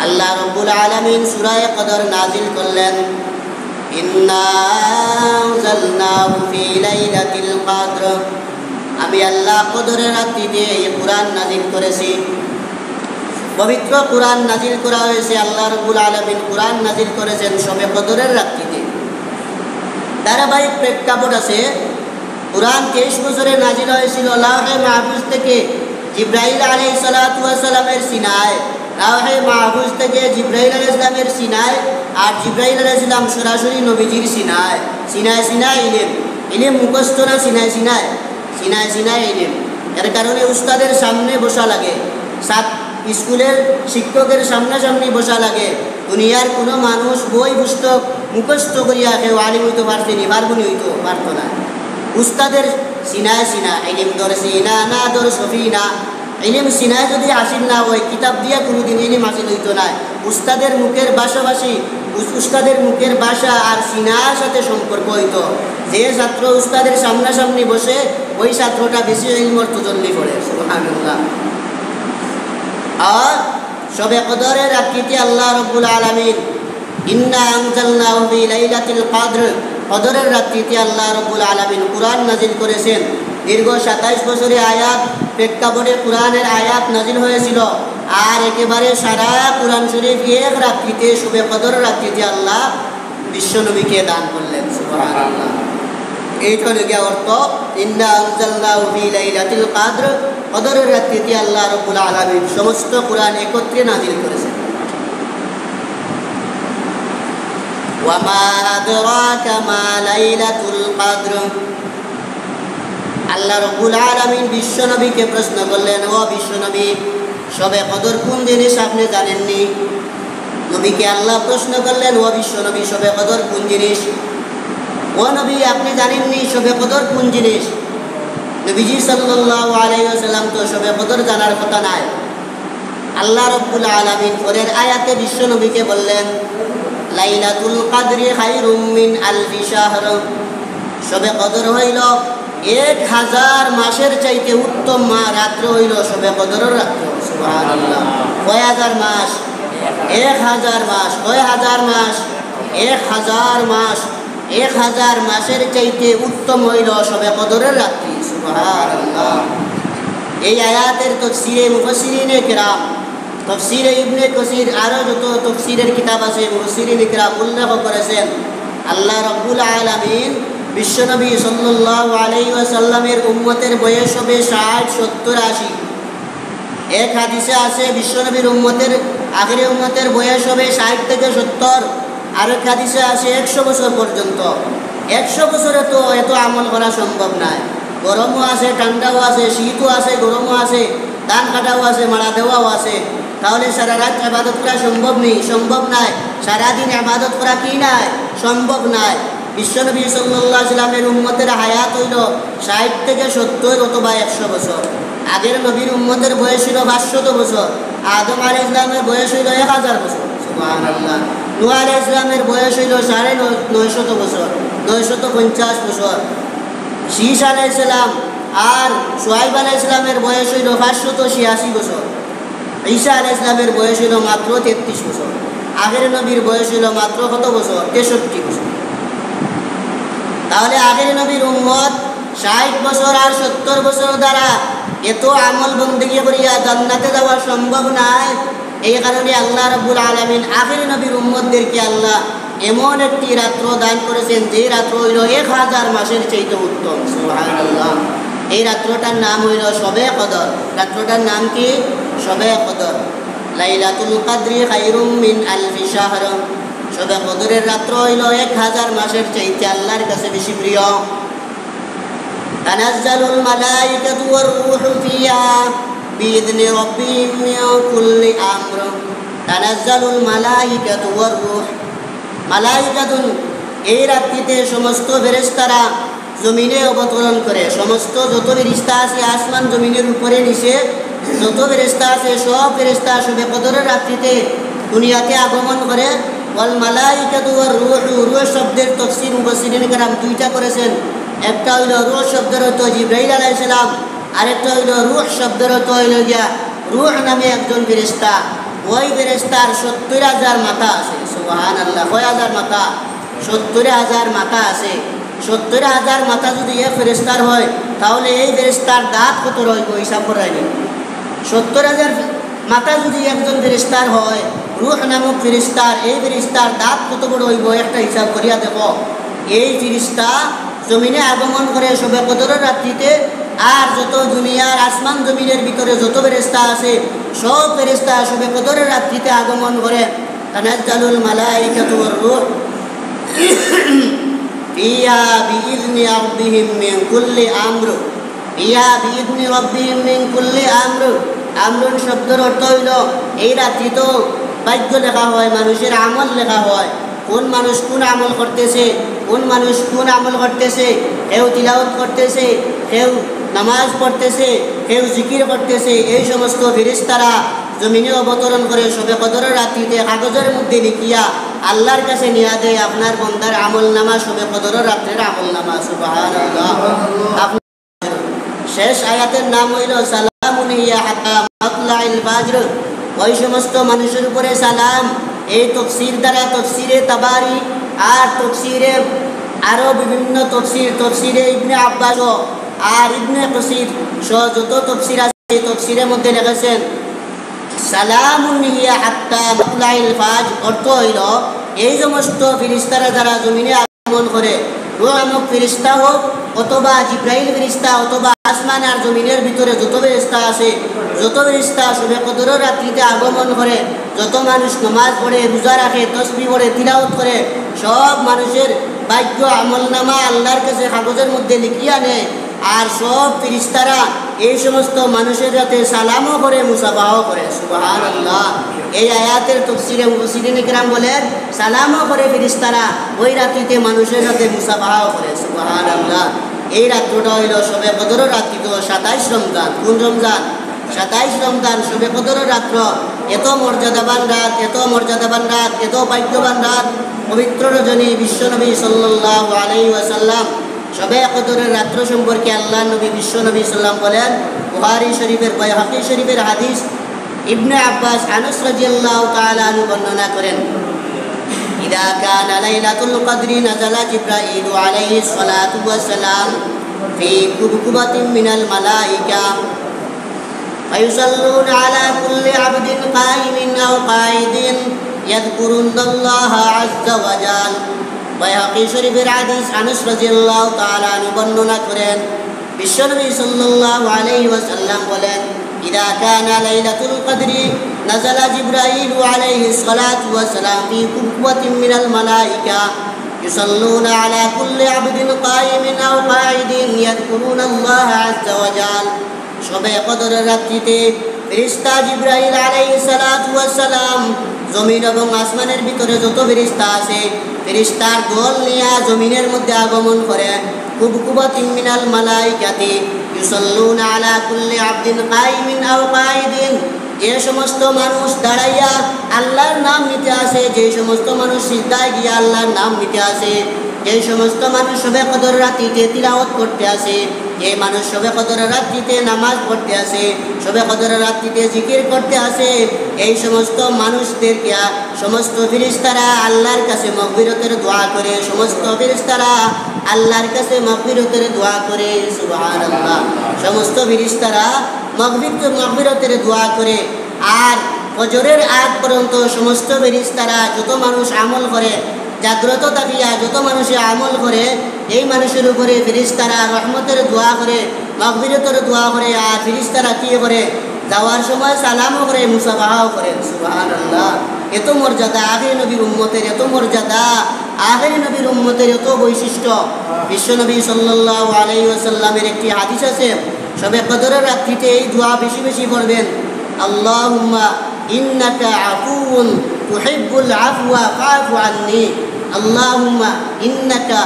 আল্লাহ রাব্বুল আলামিন সূরা কদর নাজিল করলেন, ইন্না আনজালনাহু ফি লাইলাতিল কদর, আমি আল্লাহ কদরের রাত্রিতে এই কুরআন নাজিল করেছি। পবিত্র কুরআন নাজিল করা হয়েছে, আল্লাহ রাব্বুল আলামিন কুরআন নাজিল করেছেন শবে কদরের রাত্রিতে। ধারাবাহিক প্রেক্ষাপট আছে, কুরআন 23 বছরে নাজিল হয়েছিল লাওহে মাহফুজ থেকে জিবরাইল আলাইহিস সালাতু ওয়াস সালামের সিনায়, লাওহে মাহফুজ থেকে জিবরাইল আলাইহিস সালামের সিনায়, আর জিবরাইল আলাইহিস সালাম সরাসরি নবীজির সিনায়। সিনায় সিনায় ইলম মুখস্থ না, সিনায় সিনায় ইলম। এর কারণে উস্তাদের সামনে বসা লাগে, স্কুলের শিক্ষকের সামনাসামনি বসা লাগে। দুনিয়ার কোনো মানুষ বই পুস্তক মুখস্থ করিয়া কেউ আলিম হইতে পারতেনি, পারবনি হইতো পারত না। উস্তাদের সিনায় ইলিম দর সিনা না দর সফিনা, ইলিম সিনায় যদি হাসিল না হয় কিতাব দিয়া কোনোদিন ইলিম হাসিল হইতো না। উস্তাদের মুখের ভাষাভাষী, উস্তাদের মুখের ভাষা আর সিনার সাথে সম্পর্ক হইতো। যে ছাত্র উস্তাদের সামনাসামনি বসে ওই ছাত্রটা বেশি ইলম অর্থ জলদি পড়ে। সুবহানাল্লাহ। আর শবে কদরের রাত্রিতে আল্লাহ রাব্বুল আলামিন ইন্না আনজালনাহু ফি লাইলাতিল কদর, কদরের রাত্রিতে আল্লাহ রাব্বুল আলামিন কুরআন নাজিল করেছেন। দীর্ঘ 27 বছরে আয়াত প্রেক্ষাপটে কুরআনের আয়াত নাজিল হয়েছিল। আর একেবারে সারা কুরআন শরীফ এক রাত্রিতে শবে কদর রাত্রিতে আল্লাহ বিশ্বনবীকে দান করলেন। সুবহানাল্লাহ। এইটা হলো অর্থ, ইন্না আনজালনাহু ফি লাইলাতিল কদর, কদরের রাত্রিতে আল্লাহ রাব্বুল আলামিন সমস্ত কুরআন একত্রে নাজিল করেছেন। ওয়া মা আদরাকা মা লাইলাতুল কদর, আল্লাহ রাব্বুল আলামিন বিশ্বনবীকে প্রশ্ন করলেন, ও বিশ্বনবী, শবে কদর কোন জিনিস আপনি জানেননি? নবীকে আল্লাহ প্রশ্ন করলেন, ও বিশ্বনবী, শবে কদর কোন জিনিস? ও নবী, আপনি জানেননি শবে কদর কোন জিনিস? নবীজি সাল্লাল্লাহু আলাইহি ওয়াসাল্লাম তো শবে কদর জানার কথা নাই। আল্লাহ রাব্বুল আলামিন পরের আয়াতে বিশ্বনবীকে বললেন, লাইলাতুল কদরি খায়রুম মিন আলফি শাহর, শবে কদর হইল 1000 মাসের চাইতে উত্তম রাত্র হইল শবে কদরের রাত্র। সুবহানাল্লাহ। কয় হাজার মাস? 1000 মাস। কয় হাজার মাস? 1000 মাস। 1000 মাসের চাইতে উত্তম হইল শবে কদরের রাত্রি। সুবহানাল্লাহ। এই আয়াতের তাফসীরে মুফাসসিরিনে কিরাম, তাফসীরে ইবনে কাসির, আরো যত তাফসীরের কিতাব আছে মুফাসসিরিনে কিরাম উল্লেখ করেছেন, আল্লাহ রাব্বুল আলামিন বিশ্বনবী সাল্লাল্লাহু আলাইহি ওয়াসাল্লামের উম্মতের বয়স হবে 60, 70, 80। এক হাদিসে আছে বিশ্বনবীর উম্মতের আখিরি উম্মতের বয়স হবে 60 থেকে 70। আরেক হাদিসে আছে 100 বছর পর্যন্ত। 100 বছরে তো এত আমল করা সম্ভব নয়। গরমও আছে, ঠান্ডাও আছে, শীতও আছে, গরমও আছে, ধান কাটাও আছে, মারা দেওয়াও আছে। তাহলে সারা রাত ইবাদত করা সম্ভব নয়। সারাদিন ইবাদত করা কি নাই? সম্ভব নয়। বিশ্বনবী সাল্লাল্লাহু আলাইহি ওয়াসাল্লামের উম্মতের হায়াত হইল 60 থেকে 70 অথবা 100 বছর। আগের নবীর উম্মতের বয়স ছিল 500 বছর। আদম আলাইহিস সালামের বয়স হইল 1000 বছর। সুবহানাল্লাহ। নূহ আলাইহিস সালামের বয়স হইল 950 বছর, 950 বছর। শীশ আলাইহিস সালাম আর শুআইব আলাইহিস সালামের বয়স হইল 586 বছর। ঈসা আলাইহিস সালামের বয়স হইল মাত্র 33 বছর। আগের নবীর বয়স হইল মাত্র কত বছর? 63 বছর। তাহলে আগের নবীর উম্মত 60 বছর আর 70 বছর দ্বারা এত আমল বন্দেগী করিয়া জান্নাতে যাওয়া সম্ভব নয়। এই কারণে আল্লাহ রাব্বুল আলামিন আগের নবীর উম্মতদেরকে আল্লাহ এমন একটি রাত্র দান করেছেন যে রাত্র হইল 1000 মাসের চাইতে উত্তম। সুবহানাল্লাহ। এই রাত্রটার নাম হইল শবে কদর। রাত্রটার নাম কি? শবে কদর। লাইলাতুল কদরি খায়রুম মিন আলফি শাহর, শবে কদরের রাত্র হইল 1000 মাসের চাইতে আল্লাহর কাছে বেশি প্রিয়। তানাজ্জালুল মালাইকাতু ওয়ার রূহু ফিহা বিইذনি রাব্বিহিম মিন কুল্লি আমর। তানাজ্জালুল মালাইকাতু ওয়ার রূহ, মালাইকাতুন এই রাত্রিতে সমস্ত ফেরেশতারা জমিনে অবতরণ করে। সমস্ত যত ফেরেশতা আছে আসমান জমিনের উপরে নিচে যত ফেরেশতা আছে সব ফেরেশতা শবে কদরের রাত্রিতে দুনিয়াতে আগমন করে। ওয়াল মালাইকাতু ওয়ার রূহু, রূহ শব্দের তাফসীর মুফাসসিরিন کرام দুইটা করেছেন। একটা হইল রূহ শব্দের অর্থ জিবরাইল আলাইহিস সালাম, আরেকটা হইল রূহ শব্দের অর্থ হইল গিয়া রূহ নামে একজন ফেরেশতা। ওই ফেরেশতার 70,000 মাথা আছে। সুবহানাল্লাহ, কয় হাজার মাথা? 70,000 মাথা আছে। 70,000 মাথা যদি এক ফেরেশতার হয় তাহলে এই ফেরেশতার দাঁত কত রইব হিসাব করাইনি। 70,000 মাথা যদি একজন ফেরেশতার হয়, রূহ নামক ফেরেশতার, এই ফেরেশতার দাঁত কত বড় হইব একটা হিসাব করিয়া দেখো। এই ফেরেশতা জমিনে আগমন করে শবে কদরের রাত্রিতে, আর যত দুনিয়ার আসমান জমিনের ভিতরে যত ফেরেশতা আছে সব ফেরেশতা শবে কদরের রাত্রিতে আগমন করে। তানাজ্জালুল মালাইকাতু ওয়ার রূহ ফিহা বিইذনি রাব্বিহিম মিন কুল্লি আমর। ফিহা বিইذনি রাব্বিহিম মিন কুল্লি আমর। আমরুন শব্দের অর্থ হইল এই রাত্রি তো ভাগ্য লেখা হয়, মানুষের আমল লেখা হয়। কোন মানুষ কোন আমল করতেছে, কোন মানুষ কোন আমল করতেছে, কেউ তিলাওয়াত করতেছে, কেউ নামাজ পড়তেছে, কেউ জিকির করতেছে, এই সমস্ত ফেরেশতারা জমিনে অবতরণ করে শবে কদরের রাত্রিতে কাগজের মধ্যে লিখিয়া আল্লাহর কাছে নিয়ে দেয় আপনার বন্দার আমল নামা, শবে কদরের রাত্রের আমল নামা। সুবহানাল্লাহ। শেষ আয়াতের নাম হইল সালামুন হিয়া হাত্তা মাতলাইল ফাজর। ওই সমস্ত মানুষের উপরে সালাম। এই তফসির দ্বারা তফসিরে তাবারি আর তফসিরে আরও বিভিন্ন তফসিরে ইবনে আব্বাস আর ইবনে কাসির সহ যত তফসির আছে এই তফসিরের মধ্যে লিখেছেন সালামুন হিয়া হাত্তা মাতলাইল ফাজর। অর্থ হইল এই সমস্ত ফেরেশতারা যারা জমিনে আগমন করে, রূহ নামক ফেরেশতা হোক অথবা জিবরাইল ফেরেশতা অথবা আসমান আর জমিনের ভিতরে যত ফেরেশতা আছে, যত ফেরেশতা শবে কদরের রাত্রিতে আগমন করে, যত মানুষ নামাজ পড়ে, রোজা রাখে, তাসবিহ পড়ে, তিলাওয়াত করে, সব মানুষের ভাগ্য আমলনামা আল্লাহর কাছে কাগজের মধ্যে লিখিয়া নেয়। আর সব ফেরেশতারা এই সমস্ত মানুষের সাথে সালামও করে, মুসাফাও করে। সুবহানাল্লাহ। এই আয়াতের তাফসীরে মুফাসসিরিন কিরাম বলেন সালামও করে ফেরেশতারা, ওই রাত্রিতে মানুষের সাথে মুসাফাও করে। সুবহানাল্লাহ। এই রাত্রটা হইল শবে কদরের রাত্রি, তো 27 রমজান। কোন রমজান? 27 রমজান শবে কদরের রাত্র। এত মর্যাদাবান রাত, এত মর্যাদাবান রাত, এত ভাগ্যবান রাত, পবিত্র রজনী। বিশ্বনবী সাল্লাল্লাহু আলাইহি ওয়াসাল্লাম শবে কদরের রাত্র সম্পর্কে আল্লাহ নবী বিশ্বনবী সাল্লাম বলেন, বুখারী শরীফের বাইহাকী শরীফের হাদিস, ইবনে আব্বাস আনাস রাদিয়াল্লাহু তাআলা আনহু বর্ণনা করেন, ইদা কানা লাইলাতুল কদরি নাযালা জিবরাইল আলাইহিস সালাতু ওয়াস সালাম ফি কুবকুবাতিন মিনাল মালাইকা ফায়ুসাল্লুনা আলা কুল্লি আবদিন কাইমিন আও কাঈদিন ইয়াযকুরুনাল্লাহা আযজা ওয়া জাল। বাইহাকী শরীফের হাদিস আনাস রাদিয়াল্লাহু তাআলা আনহু বর্ণনা করেন, বিশ্বনবী সাল্লাল্লাহু আলাইহি ওয়াসাল্লাম বলেন, ইদা কানা লাইলাতুল কদরি নাযালা জিবরাইল আলাইহিস সালাতু ওয়াস সালাম ফি কুবকুবাতিন মিনাল মালাইকা ইউসাল্লুনা আলা কুল্লি আবদিন কাইমিন আও কাঈদিন ইয়াযকুরুনাল্লাহা আযজা ওয়া জাল। শবে কদরের রাত্রিতে ফেরেশতা জিবরাইল আলাইহিস সালাতু ওয়াস সালাম জমিন এবং আসমানের ভিতরে যত ফেরেশতা আছে ফেরেশতার দল নিয়ে জমিনের মধ্যে আগমন করে। কুবকুবাতিন মিনাল মালাইকাতি ইউসাল্লুনা আলা কুল্লি আবদিন কাইমিন আও কাঈদিন। যে সমস্ত মানুষ দাঁড়াইয়া আল্লাহর নাম নিতে আসে, যে সমস্ত মানুষ সিজদায় গিয়া আল্লাহর নাম নিতে আসে, যে সমস্ত মানুষ শবে কদর রাত্রিতে তিলাওয়াত করতে আসে, যে মানুষ শবে কদর রাত্রিতে নামাজ পড়তে আসে, শবে কদর রাত্রিতে জিকির করতে আসে, এই সমস্ত মানুষদেরকে সমস্ত ফেরেশতারা আল্লাহর কাছে মাগফিরাতের দোয়া করে। সমস্ত ফেরেশতারা আল্লাহর কাছে মাগফিরাতের দোয়া করে। সুবহানাল্লাহ। সমস্ত ফেরেশতারা মাগফিরাতের দোয়া করে। আর ফজরের আগ পর্যন্ত সমস্ত ফেরেশতারা যত মানুষ আমল করে, জাগ্রত থাকিয়া যত মানুষে আমল করে, এই মানুষের উপরে ফেরেশতারা রহমতের দোয়া করে, মাগফিরাতের দোয়া করে। আর ফেরেশতারা কি করে? যাওয়ার সময় সালামও করে, মুসাফাহাও করে। সুবহানাল্লাহ। এত মর্যাদা আখির নবীর উম্মতের, এত মর্যাদা আখির নবীর উম্মতের, এত বৈশিষ্ট্য। বিশ্বনবী সাল্লাল্লাহু আলাইহি ওয়াসাল্লামের একটি হাদিস আছে, শবে কদরের রাত্রিতে এই দোয়া বেশি বেশি পড়বেন, আল্লাহুম্মা ইন্নাকা আফুউন তুহিব্বুল আফওয়া ফাআফু আন্নী। আল্লাহুম্মা ইন্নাকা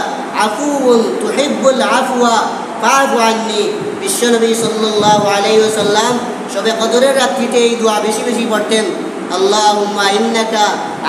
আফুউন তুহিব্বুল আফওয়া ফাআফু আন্নী। বিশ্বনবী সাল্লাল্লাহু আলাইহি ওয়াসাল্লাম শবে কদরের রাত্রিতে এই দোয়া বেশি বেশি পড়তেন, আল্লাহুম্মা ইন্নাকা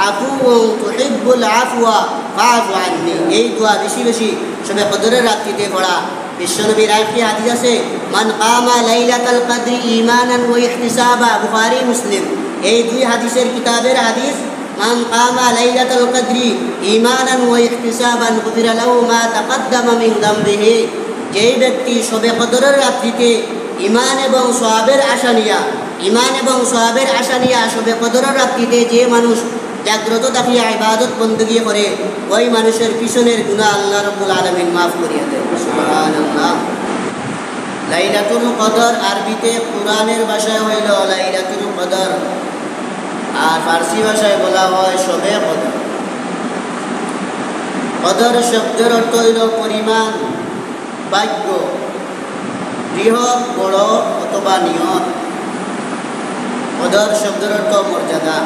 আফুউন তুহিব্বুল আফওয়া ফাআফু আন্নী। এই দোয়া বেশি বেশি শবে কদরের রাত্রিতে পড়া। বিশ্বনবীর আরেকটি হাদিস আছে, মান কামা লাইলাতাল কদরি ঈমানান ওয়া ইহতিসাবা, বুখারী মুসলিম। এই দুই হাদিসের কিতাবের হাদিস, মান কামা লাইলাতুল কদরি ঈমানান ওয়া ইহতিসাবান গুফিরা লাহু মা তাকদ্দামা মিন যামবিহি, যেই ব্যক্তি শবে কদরের রাত্রিতে ঈমান এবং সওয়াবের আশা নিয়া শবে কদরের রাত্রিতে যে মানুষ জাগ্রত থাকিয়া ইবাদত বندگی করে, ওই মানুষের পিছনের গুনাহ আল্লাহ রাব্বুল আলামিন মাফ করিয়া দেন। সুবহানাল্লাহ। লাইলাতুল কদর আরবিতে কোরআনের ভাষায় হইল লাইলাতুল কদর, আর ফার্সি ভাষায় বলা হয় শবে কদর। কদর শব্দের অর্থ হইল পরিমাণ, ভাগ্য, বৃহৎ, বড় অথবা নিয়ত। কদর শব্দের অর্থ মর্যাদা,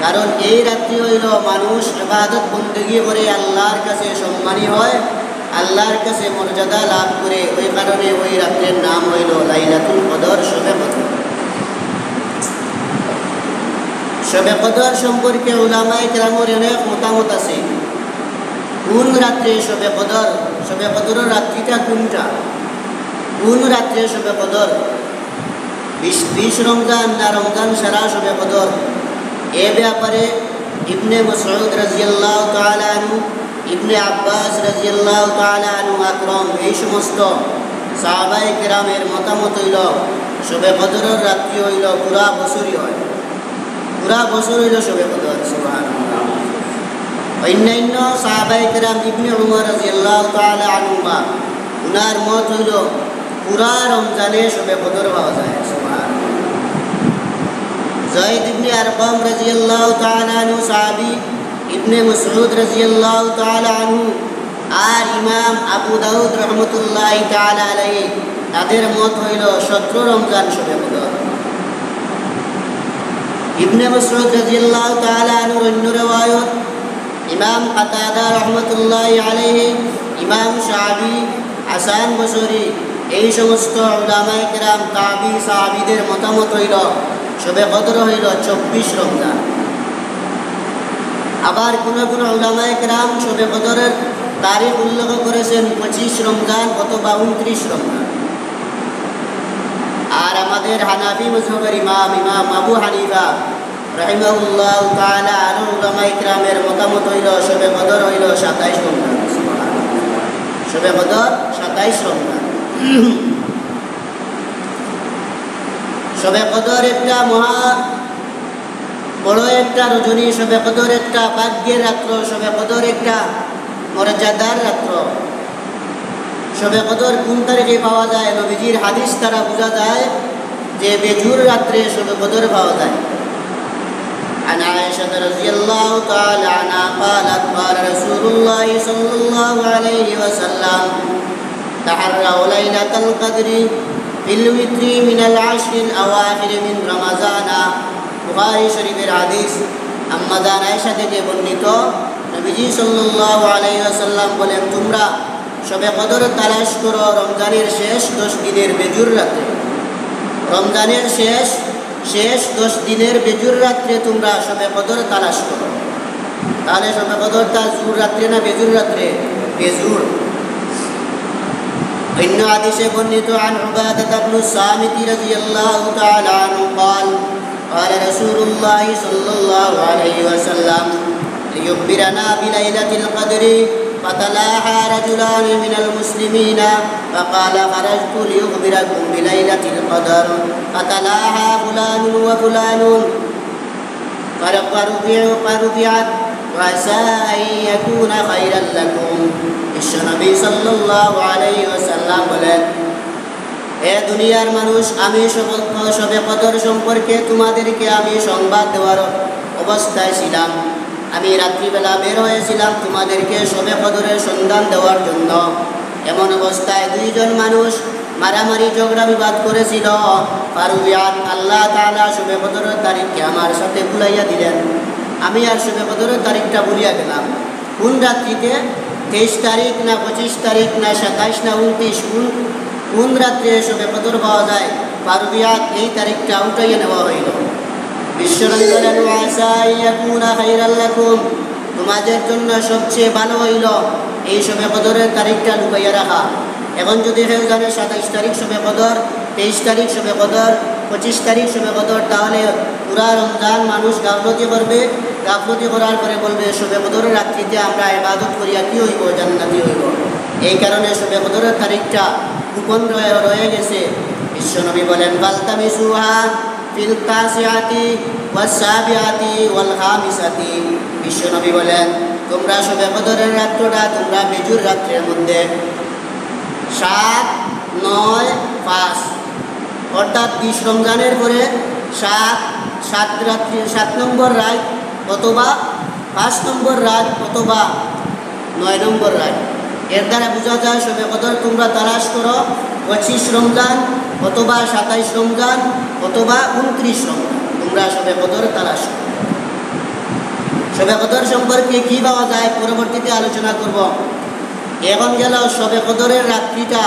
কারণ এই রাত্রি হইল মানুষ ইবাদত বندگی করে আল্লাহর কাছে সম্মানী হয়, আল্লাহর কাছে মর্যাদা লাভ করে। ওই কারণে ওই রাত্রের নাম হইল লাইলাতুল কদর, শবে কদর। শবে কদর সম্পর্কে উলামায়ে কেরামের অনেক মতামত আছে। কোন রাত্রে শবে কদর, শবে কদরের রাত্রিটা কোনটা, কোন রাত্রে শবে কদর, 20 রমজান না রমজান সারা শবে কদর, এ ব্যাপারে ইবনে মাসউদ রাদিয়াল্লাহু তাআলা আনহু, ইবনে আব্বাস রাদিয়াল্লাহু তাআলা আনহু আকরাম, এই সমস্ত সাহাবায়ে কেরামের মতামত হইল শবে কদরের রাত্রি হইল পুরা বছরই হয়, পুরা বছর হইল শবে কদর। সুবহানাল্লাহ। অন্যান্য সাহাবায়ে কেরাম ইবনে উমর রাদিয়াল্লাহু তাআলা আনহুমা, উনার মত হইল পুরা রমজানে শবে কদর পাওয়া যায়। সুবহানাল্লাহ। যায়েদ ইবনে আরকাম রাদিয়াল্লাহু তাআলা আনহু সাহাবী, ইবনে মাসউদ রাদিয়াল্লাহু তাআলা আনহু, আর ইমাম আবু দাউদ রাহমাতুল্লাহি তাআলা আলাইহি, তাদের মত হইল 17 রমজান শবে কদর। ইবনে মাসউদ রাদিয়াল্লাহু তাআলা আনহুর অন্য riwayat, ইমাম কাতাদা রাহমাতুল্লাহি আলাইহি, ইমাম শাফি, হাসান বসরি, এই সমস্ত উলামায়ে কেরাম তাবি সাহাবীদের মতামত হইল শবে কদর হইল 24 রমজান। আবার কোন কোন উলামায়ে কেরাম শবে কদরের তারিখ উল্লেখ করেছেন 25 রমজান অথবা 29 রমজান। আর আমাদের হানাফি মাযহাবের ইমাম আবু হানিফা রাহিমাহুল্লাহু তাআলা আর উলামায়ে কেরামের মতামত হইল শবে কদর হইল 27 রমজান। শবে কদর 27 রমজান। শবে কদর একটা মহা বড় একটা রজনী, শবে কদর একটা ভাগ্যের রাত্র, শবে কদর একটা মর্যাদার রাত্র। শবে কদর কোন তারিখে পাওয়া যায়? নবীজির হাদিস দ্বারা বোঝা যায় যে বেজুর রাত্রে শবে কদর পাওয়া যায়। عن عائشة رضي الله تعالى عنها قالت قال رسول الله صلى الله عليه وسلم تحروا ليلة القدر في الوتر من العشر الأواخر من رمضان। বুখারী শরীফের হাদিস। আম্মা জান আয়েশা থেকে বর্ণিত, নবীজি সাল্লাল্লাহু আলাইহি ওয়াসাল্লাম বলেন, তোমরা শবে কদর তালাশ করো রমজানের শেষ 10 দিনের বেজুর রাতে। রমজানের শেষ 10 দিনের বেজুর রাত্রে তোমরা শবে কদর তালাশ করো। তাহলে শবে কদরটা জুর রাত্রে না বেজুর রাত্রে? বেজুর। অন্য হাদিসে বর্ণিত, আন উবাদাহ ইবনে সামিত রাদিয়াল্লাহু তাআলা আনহু قال قال رسول الله صلى الله عليه وسلم ليخبرنا بليلة القدر فتلاحى رجلان من المسلمين فقال خرجت ليخبركم بليلة القدر فتلاحى فلان وفلان فرفعت وعسى أن يكون خيرا لكم। বিশ্বনবী সাল্লাল্লাহু আলাইহি ওয়াসাল্লাম বলেন, হে দুনিয়ার মানুষ, আমি শবে কদর সম্পর্কে তোমাদেরকে আমি সংবাদ দেওয়ার অবস্থায় ছিলাম। আমি রাত্রিবেলা বের হয়েছিলাম তোমাদেরকে শবে কদরের সন্ধান দেওয়ার জন্য। এমন অবস্থায় দুইজন মানুষ মারামারি ঝগড়া বিবাদ করেছিল। ফারুবিয়াত, আল্লাহ তাআলা শবে কদরের তারিখকে আমার সাথে ভুলাইয়া দিলেন। আমি আর শবে কদরের তারিখটা ভুলিয়া গেলাম। কোন রাত্রিতে? 23 তারিখ না 25 তারিখ না 27 না 29, কোন রাত্রে শবে কদর পাওয়া যায়? ফারুবিয়াত, এই তারিখটা উঠাইয়া নেওয়া হইল। বিশ্বনবী বলেন, ওয়াসা ইয়াকুনা খাইরাল লাকুম, তোমাদের জন্য সবচেয়ে ভালো হইল এই শবে কদরের তারিখটা লুকাইয়া রাখা। এখন যদি কেউ জানে 27 তারিখ শবে কদর, 23 তারিখ শবে কদর, 25 তারিখ শবে কদর, তাহলে পুরা রমজান মানুষ গাফলতি করবে, গাফলতি করার পরে বলবে শবে কদরের রাত্রিতে আমরা ইবাদত করিয়া কি হইব, জান্নাতি হইব। এই কারণে শবে কদরের তারিখটা গোপন রয়ে গেছে। বিশ্বনবী বলেন বালতামিসুহা ফিল তাসিআতি ওয়াস সাবিআতি ওয়াল খামিসাতি। বিশ্বনবী বলেন তোমরা শবে কদরের রাত্রটা তোমরা বেজুর রাত্রের মধ্যে 7, 9, 5 অর্থাৎ 20 রমজানের পরে 7 নম্বর রাত অথবা 5 নম্বর রাত অথবা 9 নম্বর রাত। এর দ্বারা বোঝা যায় শবে কদর তোমরা তালাশ করো 25 রমজান অথবা 27 রমজান অথবা 29 রমজান, তোমরা শবে কদর তালাশ করো। শবে কদর সম্পর্কে কী পাওয়া যায় পরবর্তীতে আলোচনা করব। এখন গেল শবে কদরের রাত্রিটা,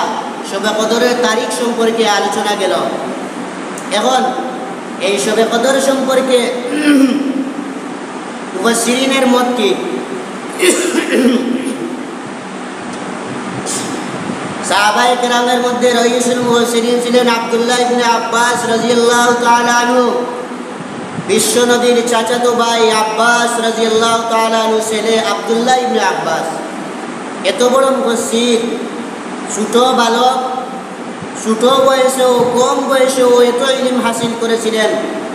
শবে কদরের তারিখ সম্পর্কে আলোচনা গেল। এখন এই শবে কদর সম্পর্কে মুফাসসিরিনের মত কি? সাহাবায়ে কেরামের মধ্যে রইসুল মুফাসসিরিন ছিলেন আব্দুল্লাহ ইবনে আব্বাস রাদিয়াল্লাহু তাআলা আনহু। বিশ্বনবীর চাচাতো ভাই আব্বাস রাদিয়াল্লাহু তাআলা আনহু ছেলে আব্দুল্লাহ ইবনে আব্বাস এত বড় মুফাসসির, ছোট বালক, ছোট বয়সেও কম বয়সেও এত ইলম হাসিল করেছিলেন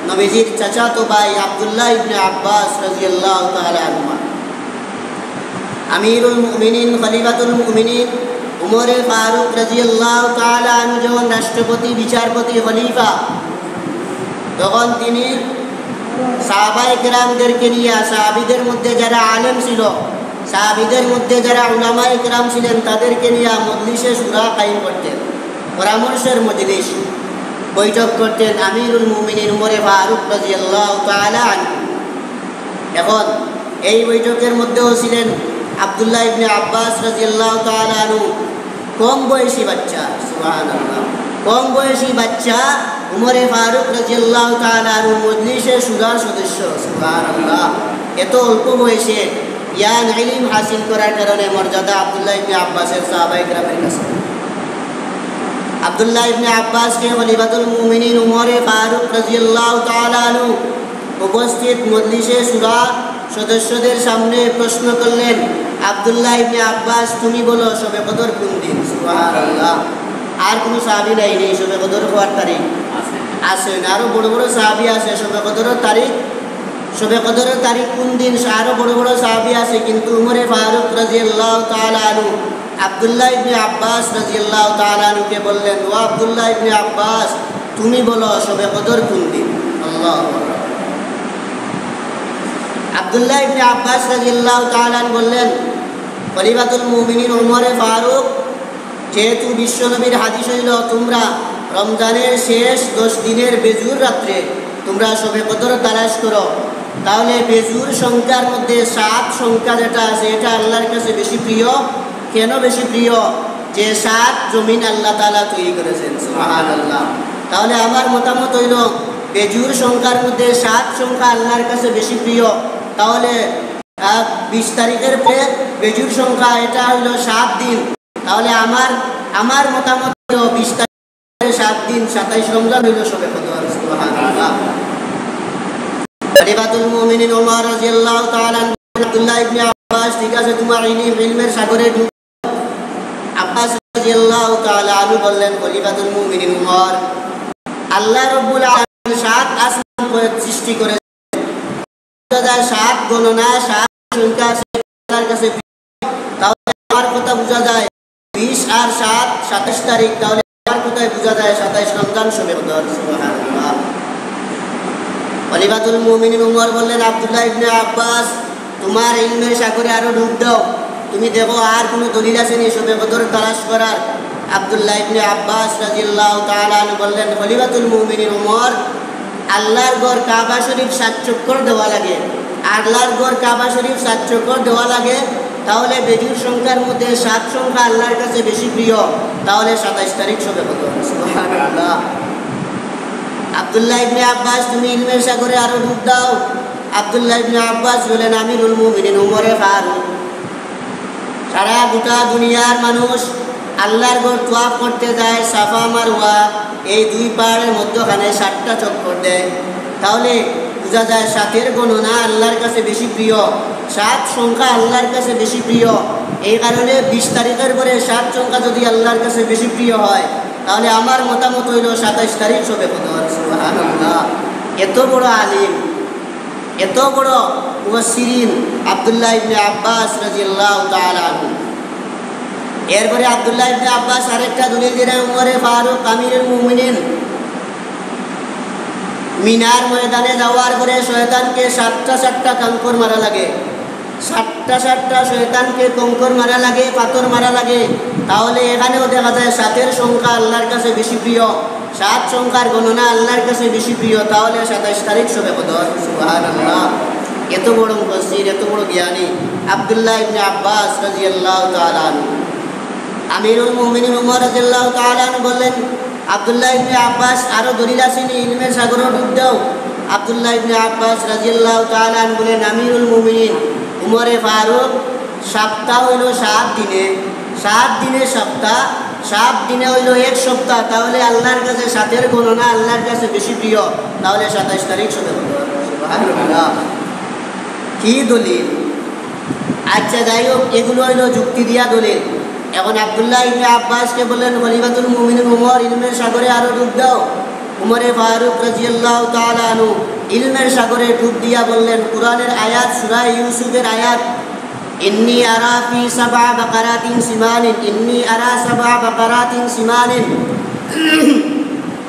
নবীজির চাচাতো ভাই আব্দুল্লাহ ইবনে আব্বাস রাদিয়াল্লাহু তাআলা আনহু। আমিরুল মুমিনিন খলিফাতুল মুমিনিন উমর ফারুক রাদিয়াল্লাহু তাআলা আনহু যখন রাষ্ট্রপতি, বিচারপতি, খলিফা, তখন তিনি সাহাবায়ে কেরামদেরকে নিয়ে, সাহাবীদের মধ্যে যারা আলেম ছিল, সাহাবীদের মধ্যে যারা উলামায়ে কেরাম ছিলেন তাদেরকে নিয়ে মজলিসে শুরা কায়েম করতেন, পরামর্শের মজলিস, বৈঠক করতেন আমিরুল মুমিনিন উমর ফারুক রাদিয়াল্লাহু তাআলা আনহু। এখন এই বৈঠকের মধ্যেও ছিলেন আব্দুল্লাহ ইবনে আব্বাস রাদিয়াল্লাহু তাআলা আনহু, কম বয়সী বাচ্চা, সুবহানাল্লাহ, কম বয়সী বাচ্চা উমর ফারুক রাদিয়াল্লাহু তাআলা আনহু মজলিসে শুরার সদস্য, সুবহানাল্লাহ। এত অল্প বয়সে জ্ঞান ইলম হাসিল করার কারণে মর্যাদা আব্দুল্লাহ ইবনে আব্বাসের সাহাবায়ে কেরামের কাছে। আব্দুল্লাহ ইবনে আব্বাসকে খলিফাতুল মুমিনিন উমর ফারুক রাদিয়াল্লাহু তাআলা আনহু উপস্থিত মজলিসে শুরা সদস্যদের সামনে প্রশ্ন করলেন, আব্দুল্লাহ ইবনে আব্বাস তুমি বলো শবে কদর কোন দিন? সুবহানাল্লাহ। আর কোনো সাহাবী নাই নেই শবে কদর হওয়ার তারিখ আছে না, আরো বড় বড় সাহাবী আছে শবে কদরের তারিখ, শবে কদরের তারিখ কোন দিন আরো বড় বড় সাহাবী আছে, কিন্তু উমর ফারুক রাদিয়াল্লাহু তাআলা আনহু আব্দুল্লাহ ইবনে আব্বাস রাদিয়াল্লাহু তাআলা আনহুকে বললেন, ও আব্দুল্লাহ ইবনে আব্বাস তুমি বলো শবে কদর কোন দিন? আল্লাহু আকবার। আব্দুল্লাহ ইবনে আব্বাস রাদিয়াল্লাহু তাআলা আনহু বললেন, খলিফাতুল মুমিনিন উমর ফারুক, যেহেতু বিশ্বনবীর হাদিস হইল তোমরা রমজানের শেষ 10 দিনের বেজুর রাত্রে তোমরা শবে কদর তালাশ করো, তাহলে বেজুর সংখ্যার মধ্যে 7 সংখ্যা যেটা আছে এটা আল্লাহর কাছে বেশি প্রিয়। কেন বেশি প্রিয়? যে 7 জমিন আল্লাহ তাআলা তৈরি করেছেন, সুবহানাল্লাহ। তাহলে আমার মতামত হইল বেজুর সংখ্যার মধ্যে 7 সংখ্যা আল্লাহর কাছে বেশি প্রিয়। তাহলে 20 তারিখের পরে বেজুর সংখ্যা এটা হইল 7 দিন। তাহলে আমার মতামত হইল 20 তারিখের 7 দিন 27 রমজান হইল শবে কদর, সুবহানাল্লাহ। খলিফাতুল মুমিনিন ওমর রাদিয়াল্লাহু তাআলা আব্দুল্লাহ ইবনে আব্বাস, ঠিক আছে তোমার ইলমের সাগরে ডুব। আব্বাস রাদিয়াল্লাহু তাআলা আনহু বললেন, খলিফাতুল মুমিনিন ওমর, আল্লাহ রাব্বুল আলামিন 7 আসমান সৃষ্টি করেছেন, 7 গণনা 7 সংখ্যা আল্লাহর কাছে। তাহলে আমার কথা বোঝা যায় 20 আর 7 27 তারিখ, তাহলে আমার কথায় বোঝা যায় 27 রমজান শবে কদর, সুবহানাল্লাহ। খলিফাতুল মুমিনিন উমর বললেন, আব্দুল্লাহ ইবনে আব্বাস তোমার ইলমের সাগরে আরো ডুব দাও, তুমি দেখো আর কোনো দলিল আছে নি শবে কদর তালাশ করার। আব্দুল্লাহ ইবনে আব্বাস রাদিয়াল্লাহু তাআলা আনহু বললেন, খলিফাতুল মুমিনিন উমর, আল্লাহর ঘর কাবা শরীফ 7 চক্কর দেওয়া লাগে, আল্লাহর ঘর কাবা শরীফ 7 চক্কর দেওয়া লাগে, তাহলে বেজুর সংখ্যার মধ্যে 7 সংখ্যা আল্লাহর কাছে বেশি প্রিয়, তাহলে 27 তারিখ শবে কদর, সুবহানাল্লাহ। আব্দুল্লাহ ইবনে আব্বাস তুমি ইলমের সাগরে আরো ডুব দাও। আব্দুল্লাহ ইবনে আব্বাস বলেন, আমিরুল মুমিনিন উমর ফারুক, সারা গোটা দুনিয়ার মানুষ আল্লাহর ঘর তোয়াফ করতে যায়, সাফা মারওয়া এই দুই পাহাড়ের মধ্যখানে 7টা চক্কর দেয়, তাহলে বোঝা যায় 7-এর গণনা আল্লাহর কাছে বেশি প্রিয়, 7 সংখ্যা আল্লাহর কাছে বেশি প্রিয়। এই কারণে 20 তারিখের পরে 7 সংখ্যা যদি আল্লাহর কাছে বেশি প্রিয় হয়, তাহলে আমার মতামত হইল 27 তারিখ শবে কদর। সুবহানাল্লাহ। এত বড় আলিম, এত বড় মুফাসসিরিন আব্দুল্লাহ ইবনে আব্বাস রাদিয়াল্লাহু তাআলা আনহু। এরপরে আব্দুল্লাহ ইবনে আব্বাস আরেকটা দলিল দিলেন, উমরে ফারুক আমিরুল মুমিনিন মিনার ময়দানে যাওয়ার পরে শয়তানকে 7টা কঙ্কর মারা লাগে, 7টা শয়তানকে কঙ্কর মারা লাগে, পাথর মারা লাগে। তাহলে এখানেও দেখা যায় 7-এর সংখ্যা আল্লাহর কাছে বেশি প্রিয়, 7 সংখ্যার গণনা আল্লাহর কাছে বেশি প্রিয়, তাহলে 27 তারিখ শবে কদর। সুবহানাল্লাহ। এত বড় মুফাসসির, এত বড় জ্ঞানী আব্দুল্লাহ ইবনে আব্বাস রাদিয়াল্লাহু তাআলা আনহু। আমিরুল মুমিনিন উমর রাদিয়াল্লাহু তাআলা আনহু বললেন, আব্দুল্লাহ ইবনে আব্বাস আরো দলিল আসেনি, ইলমের সাগরে ডুব দাও। আব্দুল্লাহ ইবনে আব্বাস রাদিয়াল্লাহু তাআলা আনহু বলেন, আমিরুল মুমিনিন উমরে ফারুক সপ্তাহ হইল 7 দিনে, 7 দিনে সপ্তাহ, 7 দিনে হইল 1 সপ্তাহ, তাহলে আল্লাহর কাছে 7-এর গণনা আল্লাহর কাছে বেশি প্রিয়, তাহলে 27 তারিখ শবে কদর। সুবহানাল্লাহ। কি দলিল! আচ্ছা যাই হোক, এগুলো হইল যুক্তি দিয়া দলিল। এখন আব্দুল্লাহ ইবনে আব্বাসকে বললেন, খলিফাতুল মুমিনিন উমর ইলমের সাগরে আরো ডুব দাও। উমরে ফারুক রাদিয়াল্লাহু তাআলা আনহু ইলমের সাগরে ডুব দিয়া বললেন, কুরআনের আয়াত, সূরা ইউসুফের আয়াত, ইন্নী আরা ফি সাবআ বাকারাতিন সিমানিন, ইন্নী আরা সাবআ বাকারাতিন সিমানিন।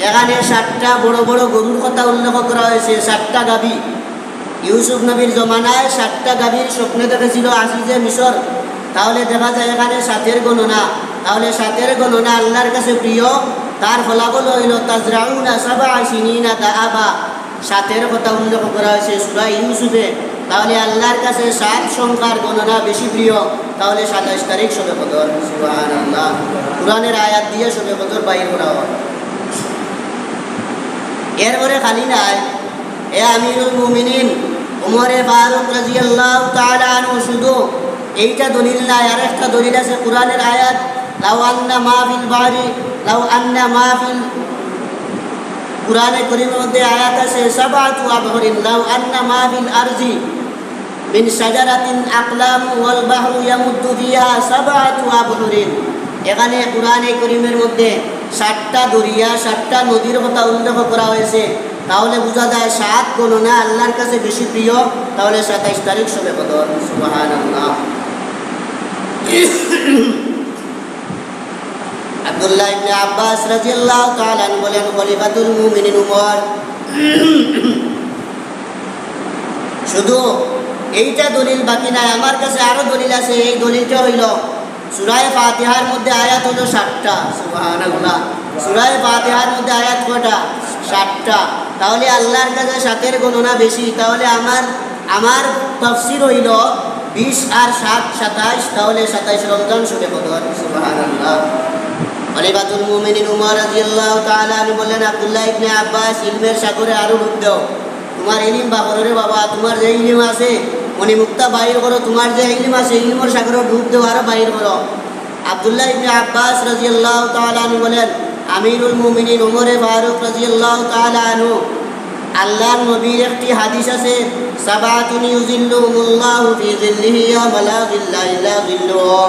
এখানে 7টা বড় বড় গরুর কথা উল্লেখ করা হয়েছে, 7টা গাভী। ইউসুফ নবীর জমানায় 7টা গাভীর স্বপ্নে দেখেছিল আসিজে মিশর। তাহলে দেখা যায় এখানে 7-এর গণনা, তাহলে 7-এর গণনা আল্লাহর কাছে প্রিয়। তার ফলাফল হইল তাজরাউনা সাবআ সিনিনা দাআবা, 7-এর কথা উল্লেখ করা হয়েছে সূরা ইউসুফে। তাহলে আল্লাহর কাছে 7 সংখ্যার গণনা বেশি প্রিয়, তাহলে 27 তারিখ শবে কদর। সুবহানাল্লাহ। কুরআনের আয়াত দিয়ে শবে কদর বাইর করা হয়। এরপরে খালি নাই, এ আমিরুল মুমিনিন উমরে ফারুক রাদিয়াল্লাহু তাআলা আনহু শুধু এইটা দলিল নাই, আর একটা দলিল আছে কুরআনের আয়াত, লাউ আন্না মা ফিল বাহরি, লাউ আন্না মা ফিল, কুরআনে কারীমের মধ্যে আয়াত আছে সাবআতু আবহরিন, লাউ আন্না মা ফিল আরজি মিন শাজারাতিন আকলাম ওয়াল বাহরু ইয়ামুদ্দু ফিহা সাবআতু আবহরিন। এখানে কুরআনে কারীমের মধ্যে 7টা দরিয়া, 7টা নদীর কথা উল্লেখ করা হয়েছে, তাহলে বোঝা যায় 7 গণনা আল্লাহর কাছে বেশি প্রিয়, তাহলে 27 তারিখ শবে কদর। সুবহানাল্লাহ। আব্দুল্লাহ ইবনে আব্বাস রাদিয়াল্লাহু তাআলা আনহু বলেন, খলিফাতুল মুমিনিন উমর শুধু এইটা দলিল বাকি নাই, আমার কাছে আরো দলিল আছে। এই দলিলটা হইল সূরা ফাতিহার মধ্যে আয়াত হলো 7টা। সুবহানাল্লাহ। সূরা ফাতিহার মধ্যে আয়াত কয়টা? 7টা। তাহলে আল্লাহর কাছে 7-এর গণনা বেশি, তাহলে আমার তাফসীর হইল 20 আর 7 27, তাহলে 27 রমজান শবে কদর। সুবহানাল্লাহ। খলিফাতুল মুমিনিন উমর রাদিয়াল্লাহু তাআলা আনহু বললেন, আব্দুল্লাহ ইবনে আব্বাস ইলমের সাগরে আরো ডুব দাও। তোমার ইলম বাহরে রে বাবা, তোমার যে ইলম আছে মনি মুক্তা বাইর করো, তোমার যে ইলম আছে ইলমের সাগরে ডুব দাও, আরো বাইর করো। আব্দুল্লাহ ইবনে আব্বাস রাদিয়াল্লাহু তাআলা আনহু বলেন, আমিরুল মুমিনিন উমরে ফারুক রাদিয়াল্লাহু তাআলা আনহু, আল্লাহর নবীর একটি হাদিস আছে, সাবাতুন ইউজিল্লুহুমুল্লাহু ফি যিল্লিহি ইয়াওমা লা যিল্লা ইল্লা যিল্লুহু।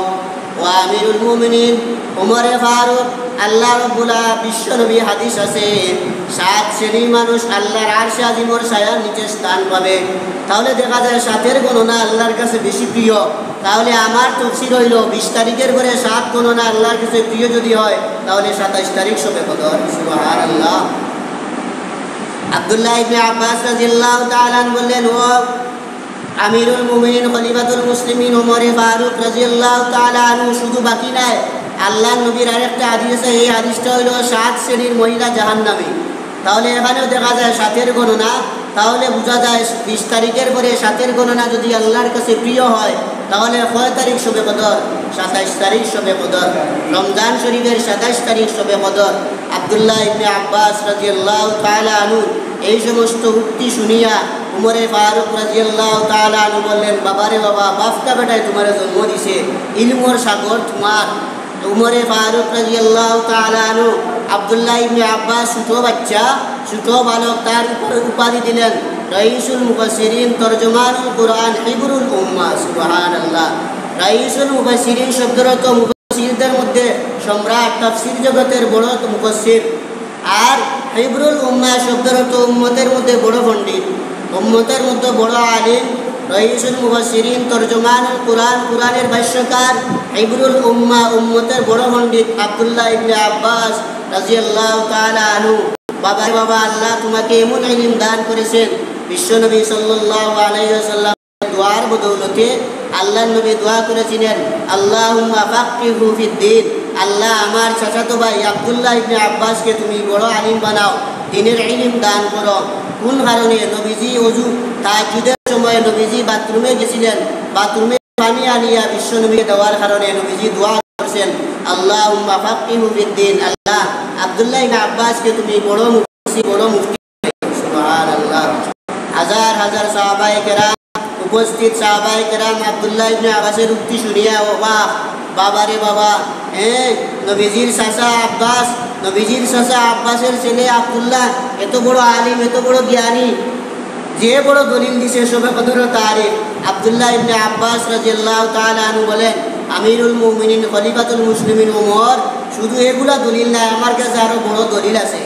ও আমিরুল মুমিনিন উমরে ফারুক, আল্লাহ রাব্বুল বিশ্ব নবী হাদিস আছে, 7 শ্রেণীর মানুষ আল্লাহর আরশে আজিমের ছায়ার নিচে স্থান পাবে। তাহলে দেখা যায় 7-এর গণনা আল্লাহর কাছে বেশি প্রিয়। তাহলে আমার তাফসীর হইল 20 তারিখের পরে 7 গণনা আল্লাহর কাছে প্রিয় যদি হয়, তাহলে 27 তারিখ শবে কদর। সুবহানাল্লাহ। আব্দুল্লাহ ইবনে আব্বাস রাদিয়াল্লাহু তাআলা বললেন, ও আমিরুল মুমিনিন খলিফাতুল মুসলিমিন ওমরে ফারুক রাদিয়াল্লাহু তাআলা আনহু শুধু বাকি নাই, আল্লাহর নবীর আরেকটা হাদিস আছে, এই হাদিসটা হলো 7 শ্রেণীর মহিলা জাহান্নামী। তাহলে এখানেও দেখা যায় 7-এর গণনা, তাহলে বোঝা যায় 20 তারিখের পরে 7-এর গণনা যদি আল্লাহর কাছে প্রিয় হয়, তাহলে কয় তারিখ শবে কদর? 27 তারিখ শবে কদর। রমজান শরীফের 27 তারিখ শবে কদর। আব্দুল্লাহ ইবনে আব্বাস রাদিয়াল্লাহু তাআলা আনহু এই সমস্ত উক্তি শুনিয়া উমরে ফারুক রাদিয়াল্লাহু তাআলা আনহু বললেন, বাবারে বাবা, বাপটা বেটায় তোমার জন্ম দিছে, ইলমের সাগর তোমার, উমরে ফারুক রাদিয়াল্লাহু তাআলা আনহু আব্দুল্লাহ ইবনে আব্বাস ছোট বাচ্চা, ছোট বালক, তার উপর উপাধি দিলেন রাইসুল মুফাসসিরিন, তরজমানুল কুরআন, হিবরুল উম্মাহ। সুবহানাল্লাহ। রাইসুল মুফাসসিরিন শব্দের অর্থ মুফাসসিরদের মধ্যে সম্রাট, তাফসীর জগতের বড় মুফাসসির। আর হিবরুল উম্মাহ শব্দের অর্থ উম্মতের মধ্যে বড় পণ্ডিত, উম্মতের মধ্যে বড় আলিম। রাইসুল মুফাসসিরিন, তরজমানুল কুরআন, কুরআনের ভাষ্যকার, হিবরুল উম্মাহ, উম্মতের বড় পণ্ডিত আব্দুল্লাহ ইবনে আব্বাস রাদিয়াল্লাহু তাআলা আনহু। বাবা আল্লাহ তোমাকে এমন ইলম দান করেছেন, বিশ্বনবী সাল্লাল্লাহু আলাইহি ওয়াসাল্লাম দোয়ার বদৌলতে আল্লাহর নবী দোয়া করেছিলেন, আল্লাহুম্মা ফাক্কিহু ফিদ্দীন, আল্লাহ আমার চাচাতো ভাই আব্দুল্লাহ ইবনে আব্বাসকে তুমি বড় আলিম বানাও, দ্বীনের ইলম দান করো। কোন কারণে? নবীজি ওযু তাহাজ্জুদের সময় নবীজি বাথরুমে গেছিলেন, বাথরুমে পানি আনিয়া বিশ্বনবীকে দেওয়ার কারণে নবীজি দোয়া করেছেন, আল্লাহুম্মা ফাক্কিহু ফিদ্দীন, আল্লাহ আব্দুল্লাহ ইবনে আব্বাসকে তুমি বড় মুফতি। সুবহানাল্লাহ। হাজার হাজার সাহাবায়ে কেরাম, উপস্থিত সাহাবায়ে কেরাম আব্দুল্লাহ ইবনে আব্বাসের উক্তি শুনিয়া অবাক। বাবারে বাবা, নবীজির চাচা আব্বাস, নবীজির চাচা আব্বাসের ছেলে আব্দুল্লাহ এত বড় আলিম, এত বড় জ্ঞানী, যে বড় দলিল দিছে সবে কদর তারিফ। আব্দুল্লাহ ইবনে আব্বাস রাদিয়াল্লাহু তাআলা আনহু বলেন, আমিরুল মুমিনিন খলিফাতুল মুসলিমিন ওমর শুধু এগুলা দলিল নাই, আমার কাছে আরো বড় দলিল আছে।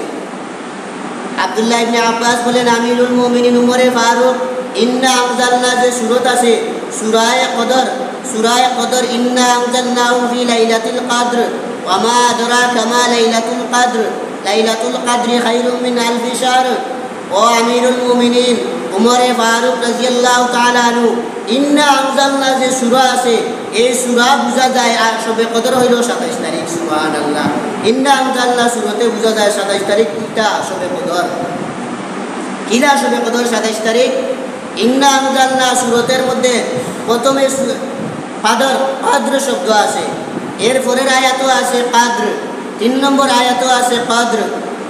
আব্দুল্লাহ ইবনে আব্বাস বলেন, আমিরুল মুমিনিন উমরে ফারুক ইন্না আনজালনা যে সূরা আছে, সূরা কদর, ইন্না আনজালনাহু ফি লাইলাতুল কদর ওয়া মা আদরাকা মা লাইলাতুল কদর, লাইলাতুল কদরি খায়রুম মিন আলফি শাহর। ও আমিরুল মুমিনিন উমরে ফারুক রাদিয়াল্লাহু তাআলা আনহু, ইন্না আনজালনা যে সূরা আছে, এই সূরা বুঝা যায় আর শবে কদর হইল 27 তারিখ। সুবহানাল্লাহ। ইন্না আনজালনা সূরাতে বুঝা যায় 27 তারিখ কিটা শবে কদর। কিলা শবে কদর 27 তারিখ? ইন্না আনজালনা সূরাতের মধ্যে প্রথমে কদর শব্দ আছে, এর পরের আয়াতও আছে কদর, 3 নম্বর আয়াতও আছে কদর।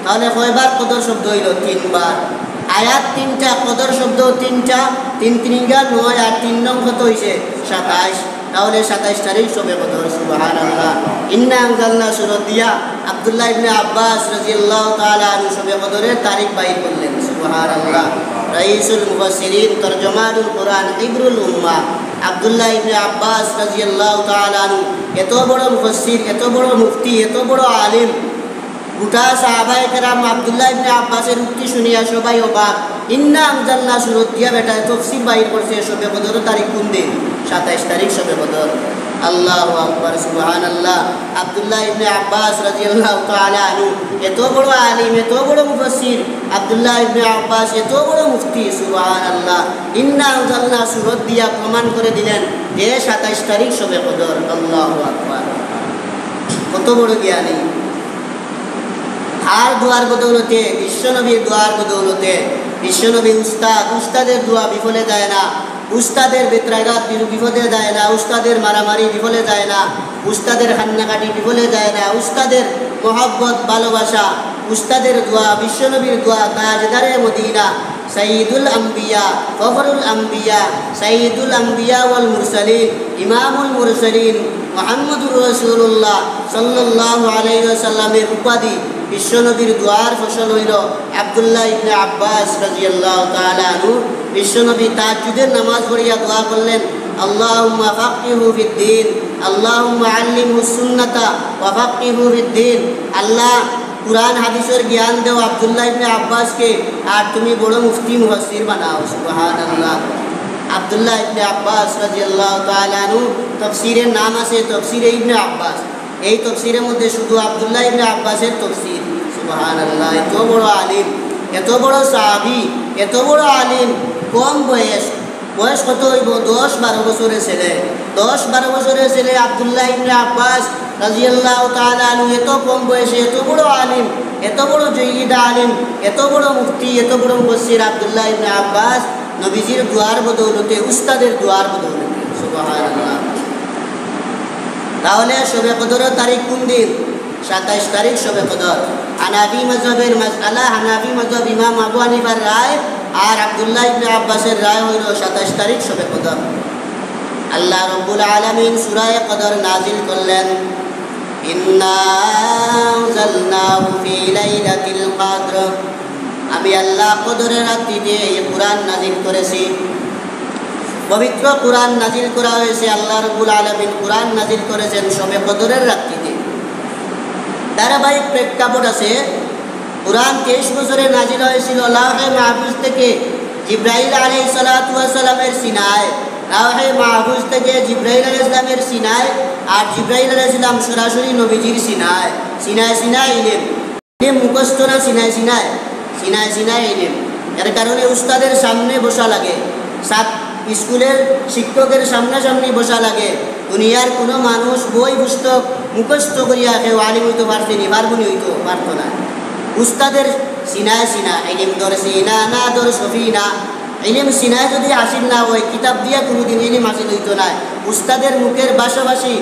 তাহলে কয়বার কদর শব্দ হইল? 3 বার। আয়াত 3টা, কদর শব্দ 3টা, 3 3 9 আর 3 নং কত হইছে? 27। তাহলে 27 তারিখ শবে কদর। সুবহানাল্লাহ। ইন্না আনজালনা সূরা দিয়া আব্দুল্লাহ ইবনে আব্বাস রাদিয়াল্লাহু তাআলা আনহু শবে কদরের তারিখ বাইর করলেন। সুবহানাল্লাহ। রাইসুল মুফাসসিরিন, তরজমানুল কুরআন, হিবরুল উম্মাহ আব্দুল্লাহ ইবনে আব্বাস রাদিয়াল্লাহু তাআলা আনহু এত বড় মুফাসসির, এত বড় মুফতি, এত বড় আলিম। গোটা সাহাবায়ে কেরাম আব্দুল্লাহ ইবনে আব্বাসের উক্তি শুনিয়া সবাই অবাক। ইন্না আনজালনা সূরা দিয়া বেটা তাফসীর বাইর করছে, শবে কদর তারিখ কোন দিন? 27 তারিখ শবে কদর। আল্লাহু আকবার। সুবহানাল্লাহ। আব্দুল্লাহ ইবনে আব্বাস রাদিয়াল্লাহু তাআলা আনহু এত বড় আলিম, এত বড় মুফাসসির, আব্দুল্লাহ ইবনে আব্বাস এত বড় মুফতি। সুবহানাল্লাহ। ইন্না আনজালনা সূরা দিয়া প্রমাণ করে দিলেন যে 27 তারিখ শবে কদর। আল্লাহু আকবার। কত বড় জ্ঞানী। আর দোয়ার বদৌলতে, বিশ্বনবীর দোয়ার বদৌলতে, বিশ্বনবী উস্তাদের দোয়া বিফলে যায় না, উস্তাদের বেত্রাঘাত বিফলে যায় না, উস্তাদের মারামারি বিফলে যায় না, উস্তাদের কান্নাকাটি বিফলে যায় না, উস্তাদের মহব্বত ভালোবাসা, উস্তাদের দোয়া, বিশ্বনবীর দোয়া, তাজদারে মদিনা, সাইয়্যিদুল আম্বিয়া, ফখরুল আম্বিয়া, সাইয়্যিদুল আম্বিয়া ওয়াল মুরসালিন, ইমামুল মুরসালিন মুহাম্মদুর রাসূলুল্লাহ সাল্লাল্লাহু আলাইহি ওয়াসাল্লামের উপাধি বিশ্বনবীর দোয়ার ফসল হইল আব্দুল্লাহ ইবনে আব্বাস রাদিয়াল্লাহু তাআলা আনহু। বিশ্বনবী তাহাজ্জুদের নামাজ পড়িয়া দোয়া করলেন, আল্লাহুম্মা ফাক্কিহু ফিদ্দীন, আল্লাহুম্মা আল্লিমহুস সুন্নাতা ওয়া ফাক্কিহু ফিদ্দীন। আল্লাহ কুরআন হাদিসের জ্ঞান দেও আব্দুল্লাহ ইবনে আব্বাসকে, আর তুমি বড় মুফতি মুফাসসির বানাও। সুবহানাল্লাহ। আব্দুল্লাহ ইবনে আব্বাস রাদিয়াল্লাহু তাআলা আনহু তাফসীরের নাম আছে তাফসীরে ইবনে আব্বাস। এই তফসিরের মধ্যে শুধু আব্দুল্লাহ ইবনে আব্বাসের তফসির। সুবহানাল্লাহ। এত বড় আলিম, এত বড় সাহাবী, এত বড় আলিম, কম বয়স কত হইব? 10-12 বছরের ছেলে, 10-12 বছরের ছেলে আব্দুল্লাহ ইবনে আব্বাস রাদিয়াল্লাহু তাআলা আনহু এত কম বয়সে এত বড় আলিম, এত বড় জয়ীদ আলিম, এত বড় মুফতি, এত বড় মুফাসসির আব্দুল্লাহ ইবনে আব্বাস নবীজির দুয়ার বদৌলতে, উস্তাদের দুয়ার বদৌলতে। সুবহানাল্লাহ। তাহলে শবে কদরের তারিখ কোন দিন? 27 তারিখ শবে কদর। হানাফি মাযহাবের মাসআলা, হানাফি মাযহাব ইমাম আবু হানিফার রায় আর আব্দুল্লাহ ইবনে আব্বাসের রায় হইল 27 তারিখ শবে কদর। আল্লাহ রাব্বুল আলামিন সূরা কদর নাজিল করলেন। ইন্না আনজালনাহু ফি লাইলাতিল কদর, আমি আল্লাহ কদরের রাত্রিতে এই কুরআন নাযিল করেছি। পবিত্র কুরআন নাযিল করা হয়েছে, আল্লাহ রাব্বুল আলামিন কুরআন নাযিল করেছেন শবে কদরের রাত্রিতে। ধারাবাহিক প্রেক্ষাপট আছে। কুরআন 23 বছরে নাযিল হয়েছিল লাওহে মাহফুজ থেকে জিবরাইল আলাইহিস সালাতু ওয়াস সালামের সিনায়, লাওহে মাহফুজ থেকে জিবরাইল আলাইহিস সালামের সিনায়, আর জিবরাইল আলাইহিস সালাম সরাসরি নবীজির সিনায়। সিনায় সিনায় ইলম, ইলম মুখস্থ না, সিনায় সিনায়, সিনায় সিনায় ইলম। এর কারণে উস্তাদের সামনে বসা লাগে, স্কুলের শিক্ষকের সামনাসামনি বসা লাগে। দুনিয়ার কোনো মানুষ বই পুস্তক মুখস্থ করিয়া কেউ আলিম হইতে পারতেনি, পারবনি হইতো পারত না। উস্তাদের সিনায় সিনা ইলম দর সিনা না দর সফিনা, ইলম সিনায় যদি হাসিল না হয় কিতাব দিয়া কোনোদিন ইলম হাসিল হইতো না। উস্তাদের মুখের ভাষাভাষী,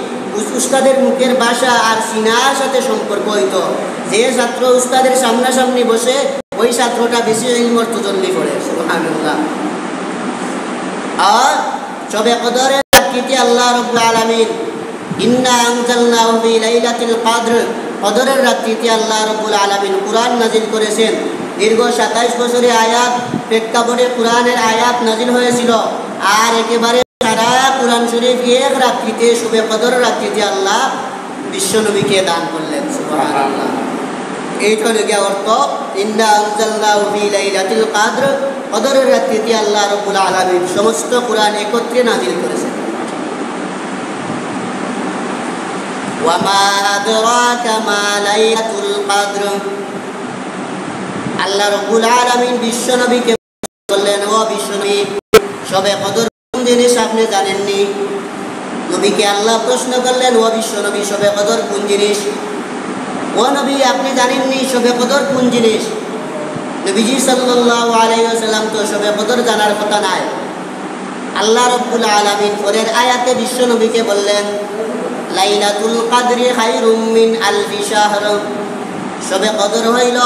উস্তাদের মুখের ভাষা আর সিনার সাথে সম্পর্ক হইতো। যে ছাত্র উস্তাদের সামনাসামনি বসে ওই ছাত্রটা বেশি ইলম অর্থ জলদি পড়ে। সুবহানাল্লাহ। আর শবে কদরের রাত্রিতে আল্লাহ রাব্বুল আলামিন ইন্না আনজালনাহু ফি লাইলাতিল কদর, কদরের রাত্রিতে আল্লাহ রাব্বুল আলামিন কুরআন নাযিল করেছেন। দীর্ঘ 27 বছরে আয়াত প্রেক্ষাপটে কুরআনের আয়াত নাযিল হয়েছিল। আর একেবারে সারা কুরআন শরীফ এক রাত্রিতে শবে কদরের রাত্রিতে আল্লাহ বিশ্বনবীকে দান করলেন। সুবহানাল্লাহ। এইটা হলো অর্থ ইন্না আনজালনাহু ফি লাইলাতিল কদর, কদরের রাত্রিতে আল্লাহ রাব্বুল আলামিন সমস্ত কুরআন একত্রে নাযিল করেছেন। ওয়া মা আদরাকা মা লাইলাতুল কদর, আল্লাহ রাব্বুল আলামিন বিশ্বনবীকে বললেন, ও বিশ্বনবী, শবে কদর কোন জিনিস আপনি জানেননি? নবীকে আল্লাহ প্রশ্ন করলেন, ও বিশ্বনবী, শবে কদর কোন জিনিস? ও নবী, আপনি জানেননি শবে কদর কোন জিনিস? নবীজি সাল্লাল্লাহু আলাইহি ওয়াসাল্লাম তো শবে কদর জানার কথা নাই। আল্লাহ রাব্বুল আলামিন পরের আয়াতে বিশ্ব নবীকে বললেন, লাইলাতুল কদরি খায়রুম মিন আলফি শাহর, শবে কদর হইল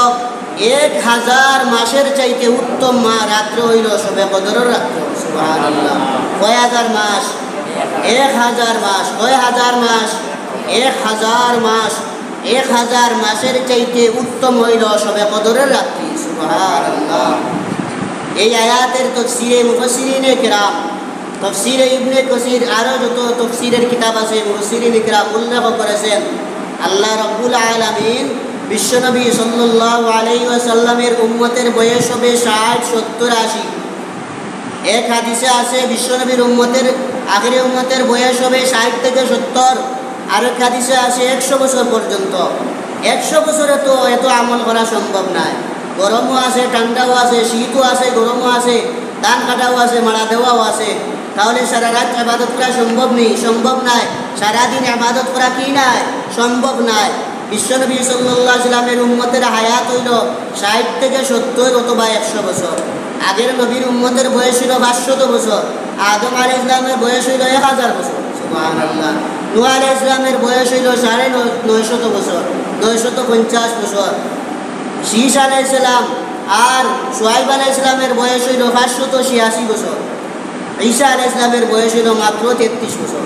1000 মাসের চাইতে উত্তম রাত্র হইল শবে কদরের রাত্র। সুবহানাল্লাহ। কয় হাজার মাস? 1000 মাস। কয় হাজার মাস? 1000 মাস। 1000 মাসের চাইতে উত্তম হইল শবে কদরের রাত্রি। সুবহানাল্লাহ। এই আয়াতের তাফসীরে মুফাসসিরিনে কিরাম, তাফসীরে ইবনে কাসির, আরো যত তাফসীরের কিতাব আছে মুফাসসিরিনে কিরাম উল্লেখ করেছেন, আল্লাহ রাব্বুল আলামিন বিশ্বনবী সাল্লাল্লাহু আলাইহি ওয়াসাল্লামের উম্মতের বয়স হবে 60, 70, 80। এক হাদিসে আছে বিশ্বনবীর উম্মতের আখিরি উম্মতের বয়স হবে 60 থেকে 70। আর এক হাদিসে আছে 100 বছর পর্যন্ত। 100 বছরে তো এত আমল করা সম্ভব নয়। গরমও আছে, ঠান্ডাও আছে, শীতও আছে, গরমও আছে, ধান কাটাও আছে, মারা দেওয়াও আছে। তাহলে সারা রাত ইবাদত করা সম্ভব নেই, সম্ভব নয়। সারাদিন ইবাদত করা কি নাই? সম্ভব নয়। বিশ্বনবী সাল্লাল্লাহু আলাইহি ওয়াসাল্লামের উম্মতের হায়াত হইল 60 থেকে 70 অথবা 100 বছর। আগের নবীর উম্মতের বয়স ছিল 500 বছর। আদম আলাইহিস সালামের বয়স হইল 1000 বছর। সুবহানাল্লাহ। নূহ আলাইহিস সালামের বয়স হইল 950 বছর, 950 বছর। শীস আলাইহিস সালাম আর শুআইব আলাইহিস সালামের বয়স হইল 586 বছর। ঈসা আলাইহিস সালামের বয়স হইল মাত্র 33 বছর।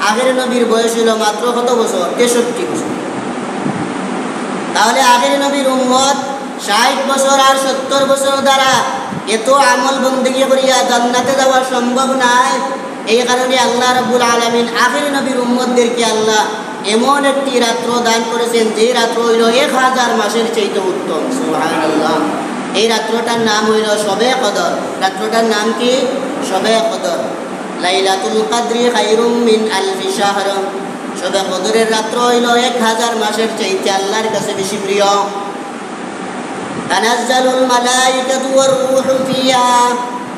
আগের নবীর বয়স হইল মাত্র কত বছর? 63 বছর। তাহলে আগের নবীর উম্মত 60 বছর আর 70 বছর দ্বারা এত আমল বন্দেগী করিয়া জান্নাতে যাওয়া সম্ভব নয়। এই কারণে আল্লাহ রাব্বুল আলামিন আগের নবীর উম্মতদেরকে আল্লাহ এমন একটি রাত্র দান করেছেন যে রাত্র হইল 1000 মাসের চাইতে উত্তম। সুবহানাল্লাহ। এই রাত্রটার নাম হইল শবে কদর। রাত্রটার নাম কি? শবে কদর। লাইলাতুল কদরি খায়রুম মিন আলফি শাহর, শবে কদরের রাত্র হইল 1000 মাসের চাইতে আল্লাহর কাছে বেশি প্রিয়। তানাজ্জালুল মালাইকাতু ওয়ার রূহু ফিহা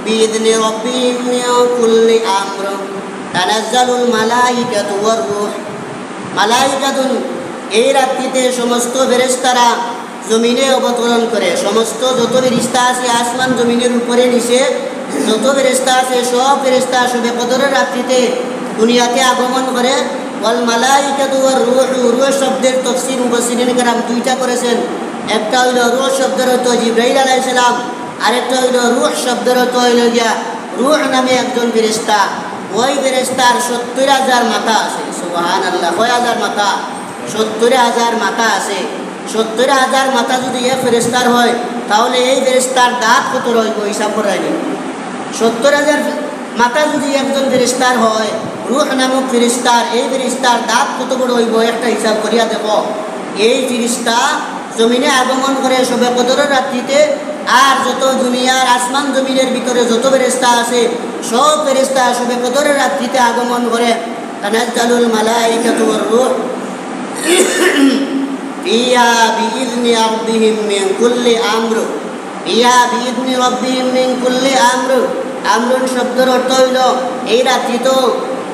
বিইذনি রাব্বিহিম মিন কুল্লি আমর। তানাজ্জালুল মালাইকাতু ওয়ার রূহ, মালাইকাতুন এই রাত্রিতে সমস্ত ফেরেশতারা জমিনে অবতরণ করে। সমস্ত যত ফেরেশতা আছে আসমান জমিনের উপরে নিচে যত ফেরেশতা আছে সব ফেরেশতা শবে কদরের রাত্রিতে দুনিয়াতে আগমন করে। ওয়াল মালাইকাতু ওয়ার রূহু, রূহ শব্দের তাফসীর মুফাসসিরিনে কেরাম দুইটা করেছেন। একটা হইল রূহ শব্দের অর্থ জিবরাইল আলাইহিস সালাম, আরেকটা হইল রূহ শব্দের অর্থ হইল গিয়া রূহ নামে একজন ফেরেশতা। ওই ফেরেশতার 70,000 মাথা আছে। সুবহানাল্লাহ। কয় হাজার মাথা? 70,000 মাথা আছে। 70,000 মাথা যদি এক ফেরেশতার হয় তাহলে এই ফেরেশতার দাঁত কত রইব হিসাব করাইনি। 70,000 মাথা যদি একজন ফেরেশতার হয়, রূহ নামক ফেরেশতার, এই ফেরেশতার দাঁত কত বড় হইব একটা হিসাব করিয়া দেখো। এই ফেরেশতা জমিনে আগমন করে শবে কদরের রাত্রিতে, আর যত দুনিয়ার আসমান জমিনের ভিতরে যত ফেরেশতা আছে সব ফেরেশতা শবে কদরের রাত্রিতে আগমন করে। তানাজ্জালুল মালাইকাতু ওয়ার রূহ ফিহা বিইذনি রাব্বিহিম মিন কুল্লি আমর। ফিহা বিইذনি রাব্বিহিম মিন কুল্লি আমর। আমরুন শব্দের অর্থ হইল এই রাত্রি তো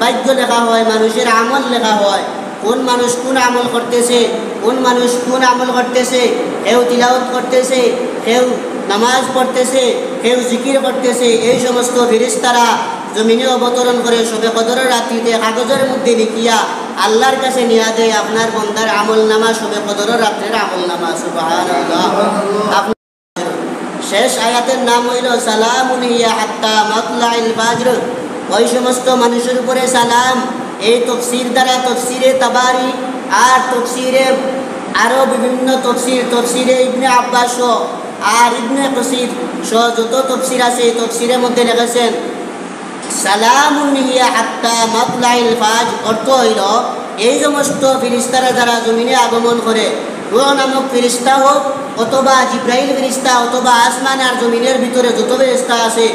ভাগ্য লেখা হয়, মানুষের আমল লেখা হয়। কোন মানুষ কোন আমল করতেছে, কোন মানুষ কোন আমল করতেছে, কেউ তিলাওয়াত করতেছে, কেউ নামাজ পড়তেছে, কেউ জিকির করতেছে, এই সমস্ত ফেরেশতারা জমিনে অবতরণ করে শবে কদরের রাত্রিতে কাগজের মধ্যে লিখিয়া আল্লাহর কাছে নিয়ে দেয় আপনার বন্দার আমল নামা, শবে কদরের রাত্রের আমল নামা। সুবহানাল্লাহ। শেষ আয়াতের নাম হইল সালামুন হিয়া হাত্তা মাতলাইল ফাজর। ওই সমস্ত মানুষের উপরে সালাম। এই তফসির দ্বারা তফসিরে তাবারি আর তফসিরে আরও বিভিন্ন তফসিরে ইবনে আব্বাস আর ইবনে কাসির সহ যত তফসির আছে তফসিরের মধ্যে লিখেছেন সালামুন হিয়া হাত্তা মাতলাইল ফাজ। অর্থ হইল এই সমস্ত ফেরেশতারা যারা জমিনে আগমন করে, রূহ নামক ফেরেশতা হোক অথবা জিব্রাইল ফেরেশতা অথবা আসমান আর জমিনের ভিতরে যত ফেরেশতা আছে,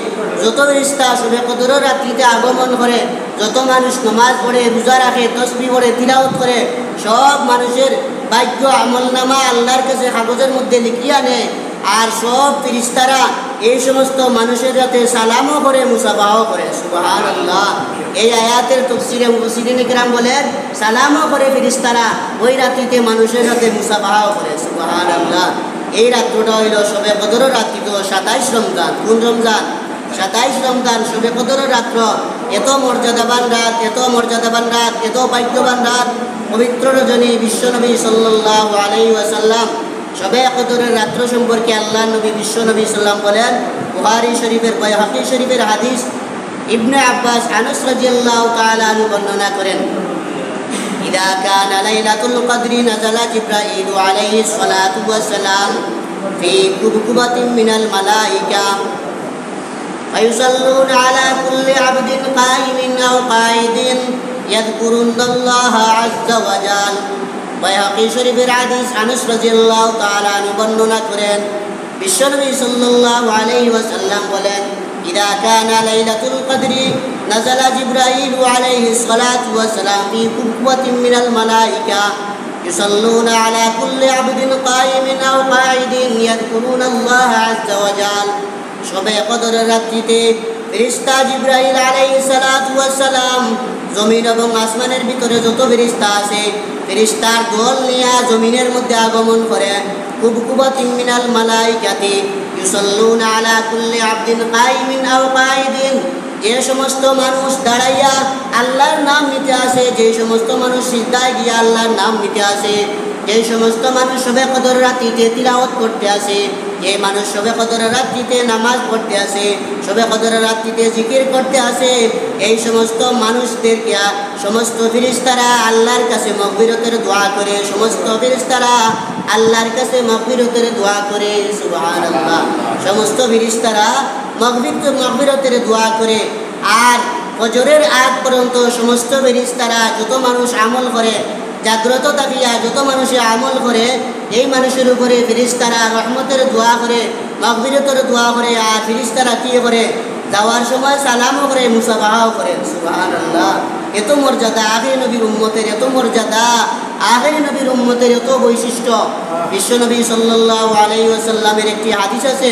যত ফেরেশতা শবে কদরের রাত্রিতে আগমন করে, যত মানুষ নামাজ পড়ে, রোজা রাখে, তাসবিহ পড়ে, তিলাওয়াত করে, সব মানুষের ভাগ্য আমলনামা আল্লাহর কাছে কাগজের মধ্যে লিখিয়া নেয়। আর সব ফেরেশতারা এই সমস্ত মানুষের সাথে সালামও করে, মুসাফাও করে। সুবহানাল্লাহ। এই আয়াতের তাফসীরে মুফাসসিরিন কিরাম বলেন সালামও করে ফেরেশতারা, ওই রাত্রিতে মানুষের সাথে মুসাফাও করে। সুবহানাল্লাহ। এই রাত্রটা হইল শবে কদরের রাত্রি, তো 27 রমজান। কোন রমজান? 27 রমজান শবে কদরের রাত্র। এত মর্যাদাবান রাত, এত মর্যাদাবান রাত, এত ভাগ্যবান রাত। পবিত্র রজনী বিশ্বনবী সাল্লাল্লাহু আলাইহি ওয়াসাল্লাম শবে কদরের রাত্র সম্পর্কে আল্লাহ নবী বিশ্বনবী সাল্লাম বলেন, বুখারী শরীফের বাইহাকী শরীফের হাদিস, ইবনে আব্বাস আনাস রাদিয়াল্লাহু তাআলা আনহু বর্ণনা করেন, ইদা কানা লাইলাতুল কদরি নাযালা জিবরাইল আলাইহিস সালাতু ওয়াস সালাম ফি কুবকুবাতিন মিনাল মালাইকা ফায়ুসাল্লুনা আলা কুল্লি আবদিন কাইমিন আও কাঈদিন ইয়াযকুরুনাল্লাহা আযজা ওয়া জাল। বাইহাকী শরীফের হাদিস আনাস রাদিয়াল্লাহু তাআলা আনহু বর্ণনা করেন, বিশ্বনবী সাল্লাল্লাহু আলাইহি ওয়াসাল্লাম বলেন, ইদা কানা লাইলাতুল কদরি নাযালা জিবরাইল আলাইহিস সালাতু ওয়াস সালাম ফি কুবকুবাতিন মিনাল মালাইকা ইউসাল্লুনা আলা কুল্লি আবদিন কাইমিন আও কাঈদিন ইয়াযকুরুনাল্লাহা আযজা ওয়া জাল। শবে কদরের রাত্রিতে ফেরেশতা জিবরাইল আলাইহিস সালাতু ওয়াস সালাম জমিন এবং আসমানের ভিতরে যত ফেরেশতা আছে ফেরেশতার দল নিয়ে জমিনের মধ্যে আগমন করে। কুবকুবাতিন মিনাল মালাইকাতি ইউসাল্লুনা আলা কুল্লি আবদিন কাইমিন আও কাঈদিন। যে সমস্ত মানুষ দাঁড়াইয়া আল্লাহর নাম নিতে আসে, যে সমস্ত মানুষ সিজদায় গিয়া আল্লাহর নাম নিতে আসে, যে সমস্ত মানুষ শবে কদর রাত্রিতে তিলাওয়াত করতে আসে, যে মানুষ শবে কদর রাত্রিতে নামাজ পড়তে আসে, শবে কদর রাত্রিতে জিকির করতে আসে, এই সমস্ত মানুষদেরকে সমস্ত ফেরেশতারা আল্লাহর কাছে মাগফিরাতের দোয়া করে। সমস্ত ফেরেশতারা আল্লাহর কাছে মাগফিরাতের দোয়া করে। সুবহানাল্লাহ। সমস্ত ফেরেশতারা মাগফিরাতের দোয়া করে। আর ফজরের আগ পর্যন্ত সমস্ত ফেরেশতারা যত মানুষ আমল করে, জাগ্রত থাকিয়া যত মানুষে আমল করে, এই মানুষের উপরে ফেরেশতারা রহমতের দোয়া করে, মাগফিরাতের দোয়া করে। আর ফেরেশতারা কি করে? যাওয়ার সময় সালামও করে, মুসাফাহাও করে। সুবহানাল্লাহ। এত মর্যাদা আখির নবীর উম্মতের, এত মর্যাদা আখির নবীর উম্মতের, এত বৈশিষ্ট্য। বিশ্বনবী সাল্লাল্লাহু আলাইহি ওয়াসাল্লামের একটি হাদিস আছে,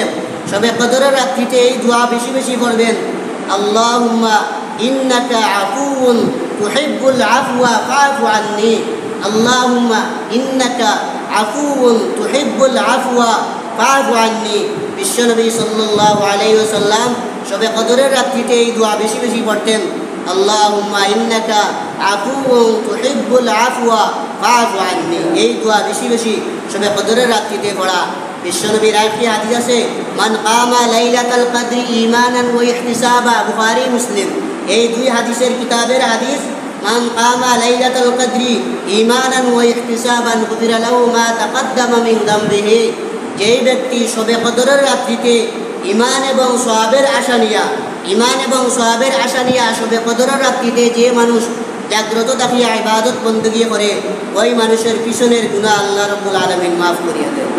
শবে কদরের রাত্রিতে এই দোয়া বেশি বেশি করবেন, আল্লাহুম্মা ইন্নাকা আফুউন তুহিব্বুল আফওয়া ফাআফু আন্নী। আল্লাহুম্মা ইন্নাকা আফুউন তুহিব্বুল আফওয়া ফাআফু আন্নী। বিশ্বনবী সাল্লাল্লাহু আলাইহি ওয়াসাল্লাম শবে কদরের রাত্রিতে এই দোয়া বেশি বেশি পড়তেন, আল্লাহুম্মা ইন্নাকা আফুউন তুহিব্বুল আফওয়া ফাআফু আন্নী। এই দোয়া বেশি বেশি শবে কদরের রাত্রিতে পড়া। বিশ্বনবীর আরেকটি হাদিস আছে, মান কামা লাইলাতাল কদরি ঈমানান ওয়া ইহতিসাবা। বুখারী মুসলিম এই দুই হাদিসের কিতাবের হাদিস। মান কামা লাইলাতুল কদরি ঈমানান ওয়া ইহতিসাবান গুফিরা লাহু মা তাকাদ্দামা মিন যামবিহি, যেই ব্যক্তি শবে কদরের রাত্রিতে ঈমান এবং সওয়াবের আশা নিয়া শবে কদরের রাত্রিতে যে মানুষ জাগ্রত থাকিয়া ইবাদত বندگی করে, ওই মানুষের পিছনের গুনাহ আল্লাহ রাব্বুল আলামিন মাফ করিয়া দেন।